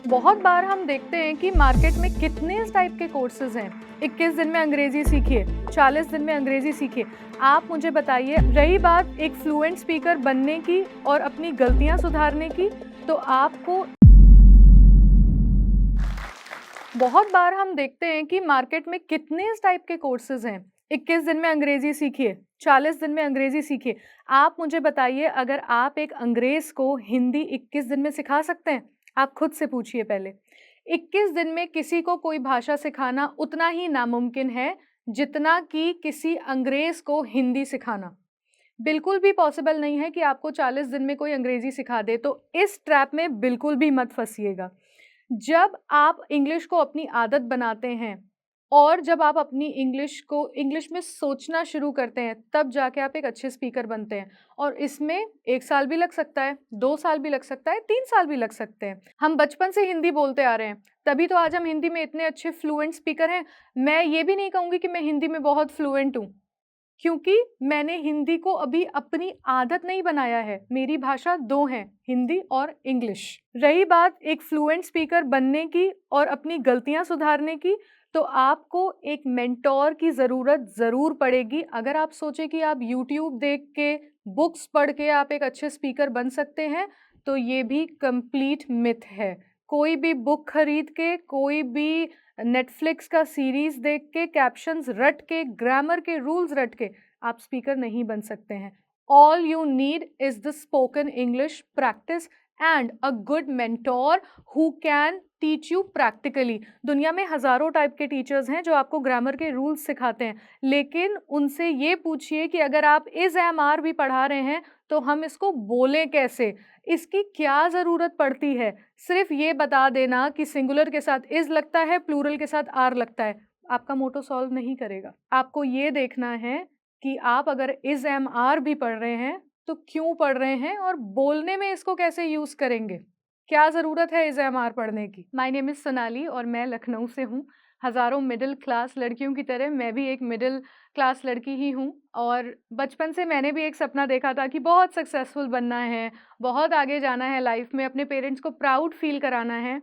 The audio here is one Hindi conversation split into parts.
बहुत बार हम देखते हैं कि मार्केट में कितने इस टाइप के कोर्सेज हैं। 21 दिन में अंग्रेजी सीखिए, 40 दिन में अंग्रेजी सीखिए। आप मुझे बताइए, रही बात एक फ्लुएंट स्पीकर बनने की और अपनी गलतियां सुधारने की, तो आपको बहुत बार हम देखते हैं कि मार्केट में कितने इस टाइप के कोर्सेज हैं। 21 दिन में अंग्रेजी सीखिए, 40 दिन में अंग्रेजी सीखिए। आप मुझे बताइए, अगर आप एक अंग्रेज को हिंदी 21 दिन में सिखा सकते हैं? आप खुद से पूछिए पहले। 21 दिन में किसी को कोई भाषा सिखाना उतना ही नामुमकिन है जितना कि किसी अंग्रेज को हिंदी सिखाना। बिल्कुल भी पॉसिबल नहीं है कि आपको 40 दिन में कोई अंग्रेजी सिखा दे, तो इस ट्रैप में बिल्कुल भी मत फंसिएगा। जब आप इंग्लिश को अपनी आदत बनाते हैं और जब आप अपनी इंग्लिश में सोचना शुरू करते हैं, तब जाके आप एक अच्छे स्पीकर बनते हैं। और इसमें 1 साल भी लग सकता है, 2 साल भी लग सकता है, 3 साल भी लग सकते हैं। हम बचपन से हिंदी बोलते आ रहे हैं, तभी तो आज हम हिंदी में इतने अच्छे फ्लुएंट स्पीकर हैं। मैं ये भी नहीं कहूँगी कि मैं हिंदी में बहुत फ्लुएंट हूँ, क्योंकि मैंने हिंदी को अभी अपनी आदत नहीं बनाया है। मेरी भाषा 2 हैं, हिंदी और इंग्लिश। रही बात एक फ्लुएंट स्पीकर बनने की और अपनी गलतियां सुधारने की, तो आपको एक मेंटोर की ज़रूरत ज़रूर पड़ेगी। अगर आप सोचें कि आप यूट्यूब देख के, बुक्स पढ़ के आप एक अच्छे स्पीकर बन सकते हैं, तो ये भी कंप्लीट मिथ है। कोई भी बुक खरीद के, कोई भी नेटफ्लिक्स का सीरीज देख के, कैप्शंस रट के, ग्रामर के रूल्स रट के आप स्पीकर नहीं बन सकते हैं। All you need is the spoken English practice and a good mentor who can teach you practically. दुनिया में हजारों टाइप के टीचर्स हैं जो आपको ग्रामर के रूल्स सिखाते हैं, लेकिन उनसे ये पूछिए कि अगर आप इज एम आर भी पढ़ा रहे हैं तो हम इसको बोलें कैसे, इसकी क्या ज़रूरत पड़ती है। सिर्फ ये बता देना कि सिंगुलर के साथ इज लगता है, प्लूरल के साथ आर लगता है, आपका मोटो सॉल्व नहीं करेगा। आपको ये देखना है कि आप अगर इज एम आर भी पढ़ रहे हैं तो क्यों पढ़ रहे हैं और बोलने में इसको कैसे यूज करेंगे, क्या ज़रूरत है इज एम आर पढ़ने की। माय नेम इज सोनाली और मैं लखनऊ से हूँ। हज़ारों मिडिल क्लास लड़कियों की तरह मैं भी एक मिडिल क्लास लड़की ही हूँ, और बचपन से मैंने भी एक सपना देखा था कि बहुत सक्सेसफुल बनना है, बहुत आगे जाना है लाइफ में, अपने पेरेंट्स को प्राउड फील कराना है।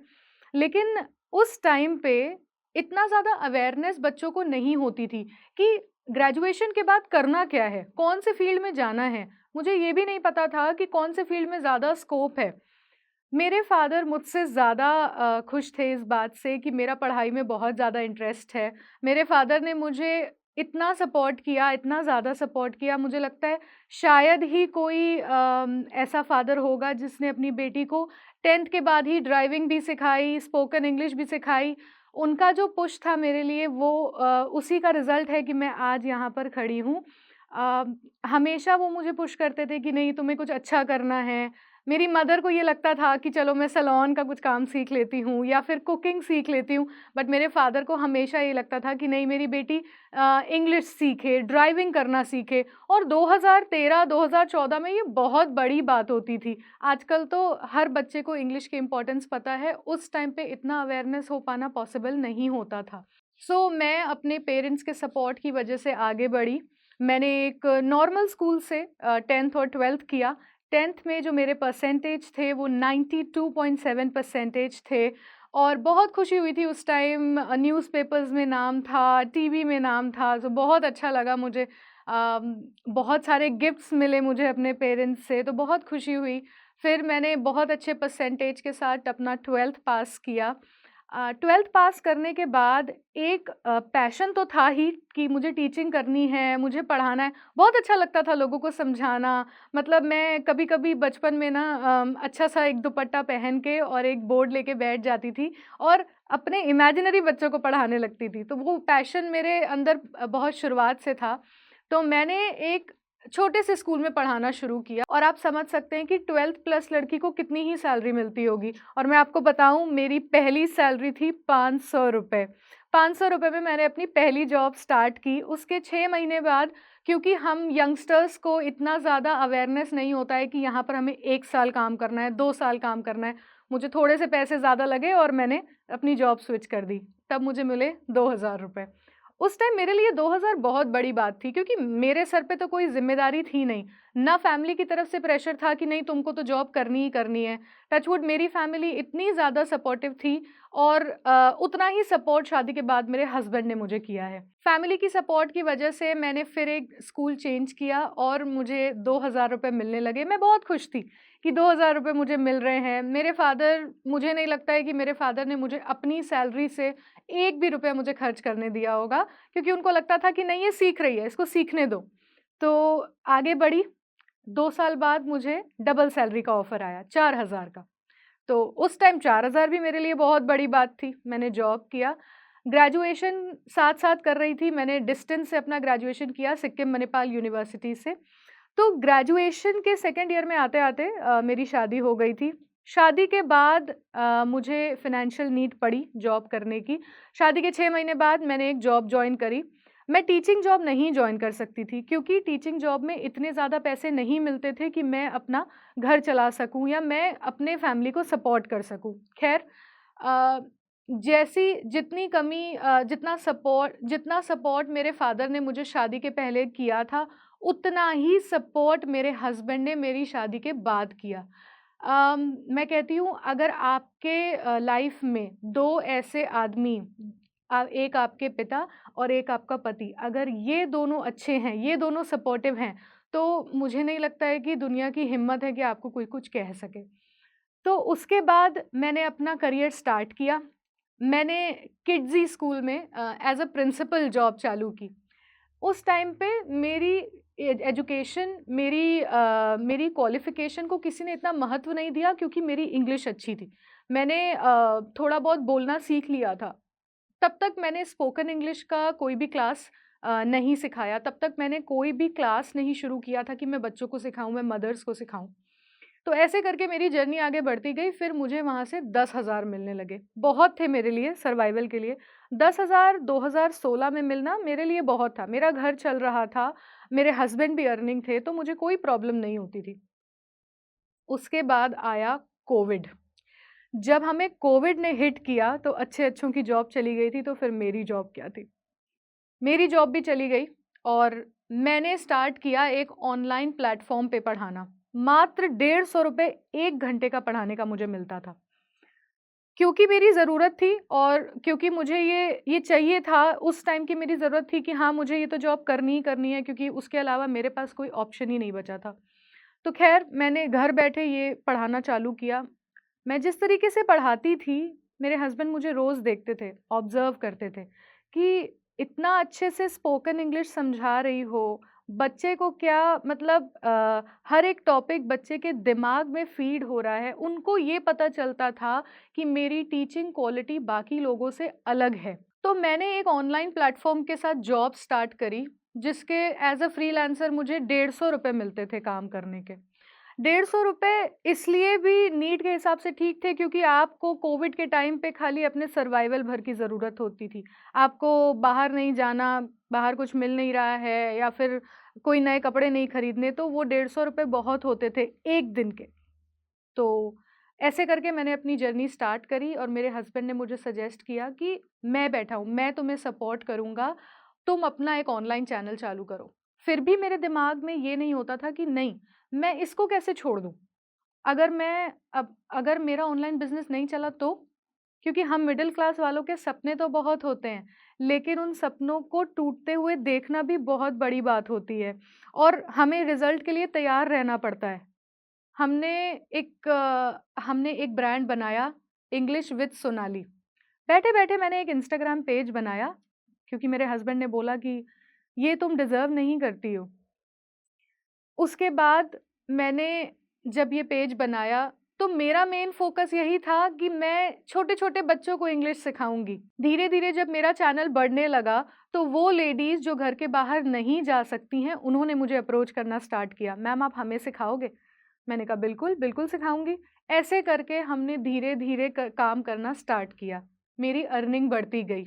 लेकिन उस टाइम पे इतना ज़्यादा अवेयरनेस बच्चों को नहीं होती थी कि ग्रेजुएशन के बाद करना क्या है, कौन से फील्ड में जाना है। मुझे ये भी नहीं पता था कि कौन से फील्ड में ज़्यादा स्कोप है। मेरे फादर मुझसे ज़्यादा खुश थे इस बात से कि मेरा पढ़ाई में बहुत ज़्यादा इंटरेस्ट है। मेरे फादर ने मुझे इतना सपोर्ट किया, इतना ज़्यादा सपोर्ट किया, मुझे लगता है शायद ही कोई ऐसा फादर होगा जिसने अपनी बेटी को 10th के बाद ही ड्राइविंग भी सिखाई, स्पोकन इंग्लिश भी सिखाई। उनका जो पुश था मेरे लिए, वो उसी का रिज़ल्ट है कि मैं आज यहाँ पर खड़ी हूँ। अ, हमेशा वो मुझे पुश करते थे कि नहीं, तुम्हें कुछ अच्छा करना है। मेरी मदर को ये लगता था कि चलो मैं सैलून का कुछ काम सीख लेती हूँ या फिर कुकिंग सीख लेती हूँ, बट मेरे फादर को हमेशा ये लगता था कि नहीं, मेरी बेटी इंग्लिश सीखे, ड्राइविंग करना सीखे। और 2013-2014 में ये बहुत बड़ी बात होती थी। आजकल तो हर बच्चे को इंग्लिश की इम्पोर्टेंस पता है, उस टाइम पे इतना अवेयरनेस हो पाना पॉसिबल नहीं होता था। सो मैं अपने पेरेंट्स के सपोर्ट की वजह से आगे बढ़ी। मैंने एक नॉर्मल स्कूल से 10th और 12th किया। 10th में जो मेरे परसेंटेज थे वो 92.7 परसेंटेज थे, और बहुत खुशी हुई थी उस टाइम। न्यूज़पेपर्स में नाम था, टीवी में नाम था, तो बहुत अच्छा लगा मुझे। बहुत सारे गिफ्ट्स मिले मुझे अपने पेरेंट्स से, तो बहुत खुशी हुई। फिर मैंने बहुत अच्छे परसेंटेज के साथ अपना 12th पास किया। 12th पास करने के बाद एक पैशन तो था ही कि मुझे टीचिंग करनी है, मुझे पढ़ाना है। बहुत अच्छा लगता था लोगों को समझाना। मतलब मैं कभी-कभी बचपन में ना अच्छा-सा एक दुपट्टा पहन के और एक बोर्ड लेके बैठ जाती थी और अपने इमेजिनरी बच्चों को पढ़ाने लगती थी। तो वो पैशन मेरे अंदर बहुत शुरुआत से था। तो मैंने एक छोटे से स्कूल में पढ़ाना शुरू किया, और आप समझ सकते हैं कि 12th प्लस लड़की को कितनी ही सैलरी मिलती होगी। और मैं आपको बताऊं, मेरी पहली सैलरी थी 500 रुपये। 500 रुपये में मैंने अपनी पहली जॉब स्टार्ट की। उसके 6 महीने बाद, क्योंकि हम यंगस्टर्स को इतना ज़्यादा अवेयरनेस नहीं होता है कि यहाँ पर हमें 1 साल काम करना है, 2 साल काम करना है, मुझे थोड़े से पैसे ज़्यादा लगे और मैंने अपनी जॉब स्विच कर दी। तब मुझे मिले 2000 रुपये। उस टाइम मेरे लिए 2000 बहुत बड़ी बात थी क्योंकि मेरे सर पे तो कोई ज़िम्मेदारी थी नहीं। ना फैमिली की तरफ से प्रेशर था कि नहीं तुमको तो जॉब करनी ही करनी है। टच वुड मेरी फैमिली इतनी ज़्यादा सपोर्टिव थी और उतना ही सपोर्ट शादी के बाद मेरे हस्बैंड ने मुझे किया है। फैमिली की सपोर्ट की वजह से मैंने फिर एक स्कूल चेंज किया और मुझे 2000 रुपए मिलने लगे। मैं बहुत खुश थी कि 2000 रुपए मुझे मिल रहे हैं। मेरे फादर मुझे नहीं लगता है कि मेरे फादर ने मुझे अपनी सैलरी से एक भी रुपया मुझे खर्च करने दिया होगा क्योंकि उनको लगता था कि नहीं ये सीख रही है, इसको सीखने दो। तो आगे बढ़ी, 2 साल बाद मुझे डबल सैलरी का ऑफ़र आया 4000 का। तो उस टाइम 4000 भी मेरे लिए बहुत बड़ी बात थी। मैंने जॉब किया, ग्रेजुएशन साथ-साथ कर रही थी। मैंने डिस्टेंस से अपना ग्रेजुएशन किया सिक्किम मणिपाल यूनिवर्सिटी से। तो ग्रेजुएशन के सेकंड ईयर में आते-आते मेरी शादी हो गई थी। शादी के बाद मुझे फ़ाइनेंशियल नीड पड़ी जॉब करने की। शादी के 6 महीने बाद मैंने एक जॉब जॉइन करी। मैं टीचिंग जॉब नहीं जॉइन कर सकती थी क्योंकि टीचिंग जॉब में इतने ज़्यादा पैसे नहीं मिलते थे कि मैं अपना घर चला सकूँ या मैं अपने फैमिली को सपोर्ट कर सकूँ। ख़ैर अ, जैसी जितनी कमी जितना सपोर्ट मेरे फ़ादर ने मुझे शादी के पहले किया था, उतना ही सपोर्ट मेरे हस्बैंड ने मेरी शादी के बाद किया। मैं कहती हूँ अगर आपके लाइफ़ में 2 ऐसे आदमी एक आपके पिता और एक आपका पति, अगर ये दोनों अच्छे हैं, ये दोनों सपोर्टिव हैं, तो मुझे नहीं लगता है कि दुनिया की हिम्मत है कि आपको कोई कुछ कह सके। तो उसके बाद मैंने अपना करियर स्टार्ट किया। मैंने किड्ज़ी स्कूल में एज़ अ प्रिंसिपल जॉब चालू की। उस टाइम पे मेरी एजुकेशन मेरी क्वालिफ़िकेशन को किसी ने इतना महत्व नहीं दिया क्योंकि मेरी इंग्लिश अच्छी थी। मैंने थोड़ा बहुत बोलना सीख लिया था। तब तक मैंने स्पोकन इंग्लिश का कोई भी क्लास नहीं सिखाया। तब तक मैंने कोई भी क्लास नहीं शुरू किया था कि मैं बच्चों को सिखाऊँ, मैं मदर्स को सिखाऊँ। तो ऐसे करके मेरी जर्नी आगे बढ़ती गई, फिर मुझे वहाँ से 10,000 मिलने लगे। बहुत थे मेरे लिए सर्वाइवल के लिए। 10,000 2016 में मिलना मेरे लिए बहुत था। मेरा घर चल रहा था, मेरे हस्बैंड भी अर्निंग थे, तो मुझे कोई प्रॉब्लम नहीं होती थी। उसके बाद आया कोविड। जब हमें कोविड ने हिट किया, तो अच्छे-अच्छों की जॉब चली गई थी, तो फिर मेरी जॉब क्या थी? मेरी जॉब भी चली गई और मैंने स्टार्ट किया एक ऑनलाइन प्लेटफ़ॉर्म पे पढ़ाना। मात्र 150 रुपए 1 घंटे का पढ़ाने का मुझे मिलता था। क्योंकि मेरी ज़रूरत थी और क्योंकि मुझे ये चाहिए था, उस टाइम की मेरी ज़रूरत थी कि हाँ, मुझे ये तो जॉब करनी ही करनी है क्योंकि उसके अलावा मेरे पास कोई ऑप्शन ही नहीं बचा था। तो ख़ैर मैंने घर बैठे ये पढ़ाना चालू किया। मैं जिस तरीके से पढ़ाती थी, मेरे हस्बैंड मुझे रोज़ देखते थे, ऑब्ज़र्व करते थे कि इतना अच्छे से स्पोकन इंग्लिश समझा रही हो, बच्चे को क्या मतलब हर एक टॉपिक बच्चे के दिमाग में फ़ीड हो रहा है। उनको ये पता चलता था कि मेरी टीचिंग क्वालिटी बाकी लोगों से अलग है। तो मैंने एक ऑनलाइन प्लेटफ़ॉर्म के साथ जॉब स्टार्ट करी, जिसके एज़ अ फ्रीलांसर मुझे 150 रुपए मिलते थे काम करने के। 150 रुपए इसलिए भी नीड के हिसाब से ठीक थे क्योंकि आपको कोविड के टाइम पे खाली अपने सर्वाइवल भर की ज़रूरत होती थी। आपको बाहर नहीं जाना, बाहर कुछ मिल नहीं रहा है या फिर कोई नए कपड़े नहीं खरीदने, तो वो 150 रुपए बहुत होते थे 1 दिन के। तो ऐसे करके मैंने अपनी जर्नी स्टार्ट करी और मेरे हस्बैंड ने मुझे सजेस्ट किया कि मैं बैठा हूँ, मैं तुम्हें सपोर्ट करूँगा, तुम अपना एक ऑनलाइन चैनल चालू करो। फिर भी मेरे दिमाग में ये नहीं होता था कि नहीं, मैं इसको कैसे छोड़ दूँ? अगर मेरा ऑनलाइन बिज़नेस नहीं चला तो? क्योंकि हम मिडल क्लास वालों के सपने तो बहुत होते हैं, लेकिन उन सपनों को टूटते हुए देखना भी बहुत बड़ी बात होती है और हमें रिज़ल्ट के लिए तैयार रहना पड़ता है। हमने हमने एक ब्रांड बनाया इंग्लिश विद सोनाली। बैठे-बैठे मैंने एक इंस्टाग्राम पेज बनाया क्योंकि मेरे हस्बैंड ने बोला कि ये तुम डिज़र्व नहीं करती हो। उसके बाद मैंने जब ये पेज बनाया, तो मेरा मेन फ़ोकस यही था कि मैं छोटे-छोटे बच्चों को इंग्लिश सिखाऊँगी। धीरे-धीरे जब मेरा चैनल बढ़ने लगा, तो वो लेडीज़ जो घर के बाहर नहीं जा सकती हैं, उन्होंने मुझे अप्रोच करना स्टार्ट किया, "मैम आप हमें सिखाओगे?" मैंने कहा, "बिल्कुल, बिल्कुल सिखाऊँगी।" ऐसे करके हमने धीरे-धीरे काम करना स्टार्ट किया। मेरी अर्निंग बढ़ती गई।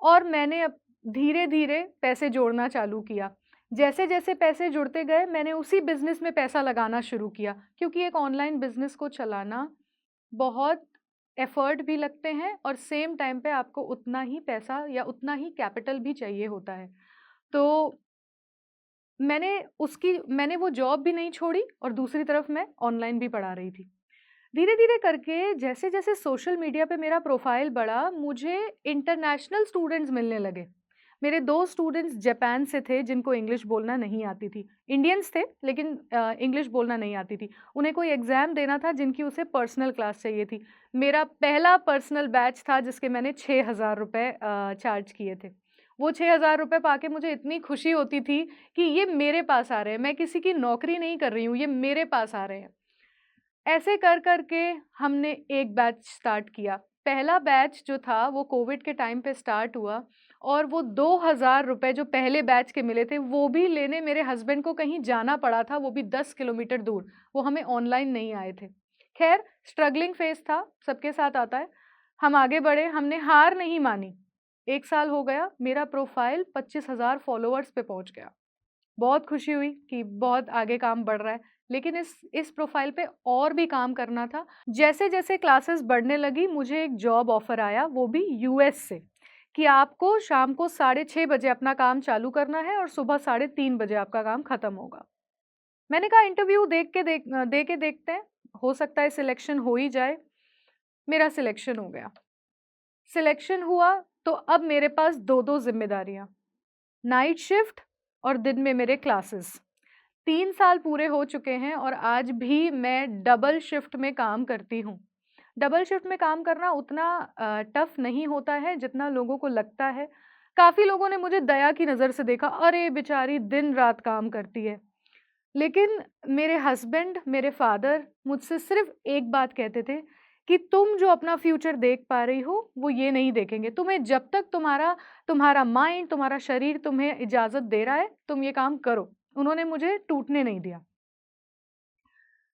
और मैंने अब धीरे-धीरे पैसे जोड़ना चालू किया। जैसे-जैसे पैसे जुड़ते गए मैंने उसी बिज़नेस में पैसा लगाना शुरू किया क्योंकि एक ऑनलाइन बिज़नेस को चलाना बहुत एफर्ट भी लगते हैं और सेम टाइम पे आपको उतना ही पैसा या उतना ही कैपिटल भी चाहिए होता है। तो मैंने वो जॉब भी नहीं छोड़ी और दूसरी तरफ मैं ऑनलाइन भी पढ़ा रही थी। धीरे-धीरे करके जैसे-जैसे सोशल मीडिया पे मेरा प्रोफ़ाइल बढ़ा, मुझे इंटरनेशनल स्टूडेंट्स मिलने लगे। मेरे 2 स्टूडेंट्स जापान से थे जिनको इंग्लिश बोलना नहीं आती थी। इंडियंस थे लेकिन इंग्लिश बोलना नहीं आती थी। उन्हें कोई एग्ज़ाम देना था जिनकी उसे पर्सनल क्लास चाहिए थी। मेरा पहला पर्सनल बैच था जिसके मैंने 6,000 रुपए चार्ज किए थे। वो 6,000 रुपए पाके मुझे इतनी खुशी होती थी कि ये मेरे पास आ रहे हैं, मैं किसी की नौकरी नहीं कर रही हूँ, ये मेरे पास आ रहे हैं। ऐसे कर के हमने एक बैच स्टार्ट किया। पहला बैच जो था वो कोविड के टाइम पे स्टार्ट हुआ और वो 2,000 रुपए जो पहले बैच के मिले थे वो भी लेने मेरे हस्बैंड को कहीं जाना पड़ा था, वो भी 10 किलोमीटर दूर। वो हमें ऑनलाइन नहीं आए थे। खैर स्ट्रगलिंग फेज़ था, सबके साथ आता है। हम आगे बढ़े, हमने हार नहीं मानी। 1 साल हो गया, मेरा प्रोफ़ाइल 25,000 फॉलोवर्स पे पहुँच गया। बहुत खुशी हुई कि बहुत आगे काम बढ़ रहा है, लेकिन इस प्रोफ़ाइल पे और भी काम करना था। जैसे-जैसे क्लासेस बढ़ने लगी, मुझे एक जॉब ऑफ़र आया, वो भी यूएस से, कि आपको शाम को 6:30 बजे अपना काम चालू करना है और सुबह 3:30 बजे आपका काम खत्म होगा। मैंने कहा इंटरव्यू दे के देखते हैं, हो सकता है सिलेक्शन हो ही जाए। मेरा सिलेक्शन हो गया। सिलेक्शन हुआ तो अब मेरे पास 2-2 ज़िम्मेदारियाँ, नाइट शिफ्ट और दिन में मेरे क्लासेस। 3 साल पूरे हो चुके हैं और आज भी मैं डबल शिफ्ट में काम करती हूँ। डबल शिफ्ट में काम करना उतना टफ़ नहीं होता है जितना लोगों को लगता है। काफ़ी लोगों ने मुझे दया की नज़र से देखा, अरे बेचारी दिन-रात काम करती है। लेकिन मेरे हस्बैंड, मेरे फ़ादर मुझसे सिर्फ़ एक बात कहते थे कि तुम जो अपना फ्यूचर देख पा रही हो, वो ये नहीं देखेंगे। तुम्हें जब तक तुम्हारा माइंड, तुम्हारा शरीर तुम्हें इजाज़त दे रहा है, तुम ये काम करो। उन्होंने मुझे टूटने नहीं दिया।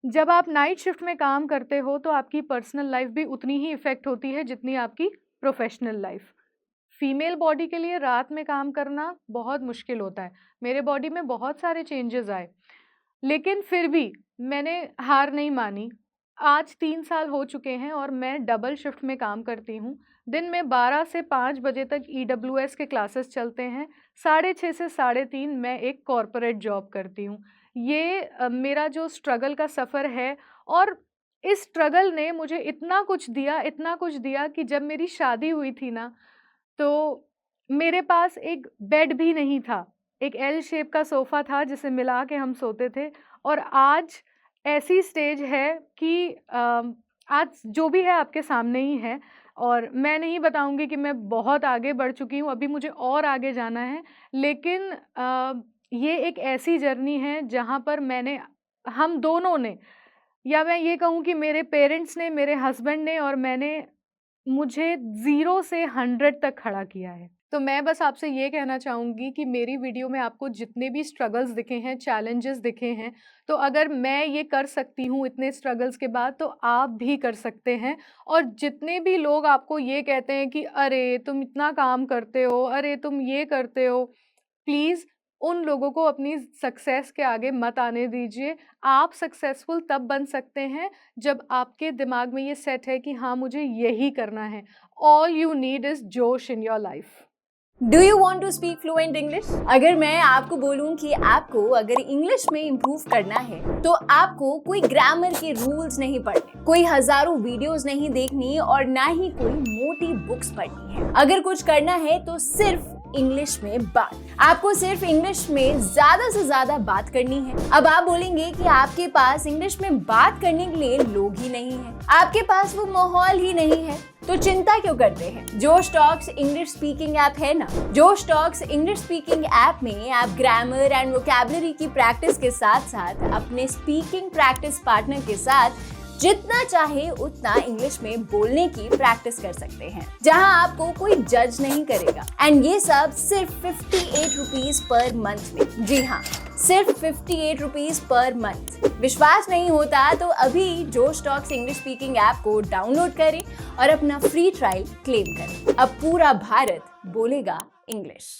जब आप नाइट शिफ्ट में काम करते हो, तो आपकी पर्सनल लाइफ़ भी उतनी ही इफ़ेक्ट होती है, जितनी आपकी प्रोफ़ेशनल लाइफ़। फीमेल बॉडी के लिए रात में काम करना बहुत मुश्किल होता है। मेरे बॉडी में बहुत सारे चेंजेज़ आए। लेकिन फिर भी मैंने हार नहीं मानी। आज 3 साल हो चुके हैं और मैं डबल शिफ्ट में काम करती हूँ। दिन में 12 से 5 बजे तक ईडब्ल्यूएस के क्लासेस चलते हैं। 6:30 से 3:30 मैं एक कॉर्पोरेट जॉब करती हूँ। ये मेरा जो स्ट्रगल का सफ़र है और इस स्ट्रगल ने मुझे इतना कुछ दिया कि जब मेरी शादी हुई थी ना, तो मेरे पास एक बेड भी नहीं था। एक एल शेप का सोफ़ा था जिसे मिला के हम सोते थे और आज ऐसी स्टेज है कि आज जो भी है आपके सामने ही है और मैं नहीं बताऊँगी कि मैं बहुत आगे बढ़ चुकी हूँ, अभी मुझे और आगे जाना है। लेकिन ये एक ऐसी जर्नी है जहाँ पर हम दोनों ने या मैं ये कहूँ कि मेरे पेरेंट्स ने, मेरे हस्बैंड ने और मैंने मुझे 0 से 100 तक खड़ा किया है। तो मैं बस आपसे ये कहना चाहूँगी कि मेरी वीडियो में आपको जितने भी स्ट्रगल्स दिखे हैं, चैलेंजेस दिखे हैं, तो अगर मैं ये कर सकती हूँ इतने स्ट्रगल्स के बाद, तो आप भी कर सकते हैं। और जितने भी लोग आपको ये कहते हैं कि अरे! तुम इतना काम करते हो, अरे! तुम ये करते हो, प्लीज़ उन लोगों को अपनी सक्सेस के आगे मत आने दीजिए। आप सक्सेसफुल तब बन सकते हैं जब आपके दिमाग में ये सेट है कि हाँ, मुझे यही करना है। ऑल यू नीड इज़ जोश in your life. Do you want to speak fluent English? अगर मैं आपको बोलूं कि आपको अगर इंग्लिश में इम्प्रूव करना है तो आपको कोई ग्रामर के रूल्स नहीं पढ़ने, कोई हजारों वीडियोस नहीं देखनी और ना ही कोई मोटी बुक्स पढ़नी है। अगर कुछ करना है तो सिर्फ इंग्लिश में बात। आपको सिर्फ इंग्लिश में ज्यादा से ज्यादा बात करनी है। अब आप बोलेंगे कि आपके पास इंग्लिश में बात करने के लिए लोग ही नहीं है, आपके पास वो माहौल ही नहीं है, तो चिंता क्यों करते हैं? जोश टॉक्स इंग्लिश स्पीकिंग ऐप है ना। जोश टॉक्स इंग्लिश स्पीकिंग ऐप में आप ग्रामर एंड वोकैबुलरी की प्रैक्टिस के साथ साथ अपने स्पीकिंग प्रैक्टिस पार्टनर के साथ जितना चाहे उतना इंग्लिश में बोलने की प्रैक्टिस कर सकते हैं, जहां आपको कोई जज नहीं करेगा। एंड ये सब सिर्फ 58 रुपीज पर मंथ में। जी हाँ, सिर्फ 58 रुपीज पर मंथ। विश्वास नहीं होता तो अभी जोश टॉक्स इंग्लिश स्पीकिंग ऐप को डाउनलोड करें और अपना फ्री ट्रायल क्लेम करें। अब पूरा भारत बोलेगा इंग्लिश।